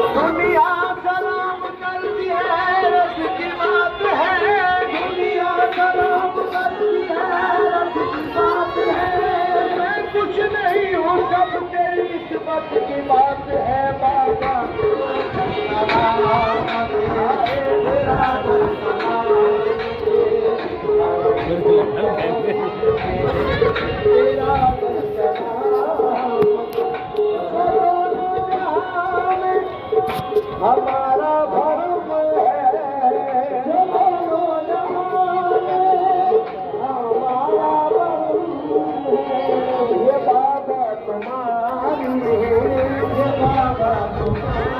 दुनिया सलाम करती है, रब की बात है। दुनिया सलाम करती है, रब की बात है। मैं कुछ नहीं हूँ, सब तेरी किस्मत की बात है बाबा। हमारा भरम है, हमारा भरम है। ये बाबा तुम्हारी, ये बाबा तुम्हारी।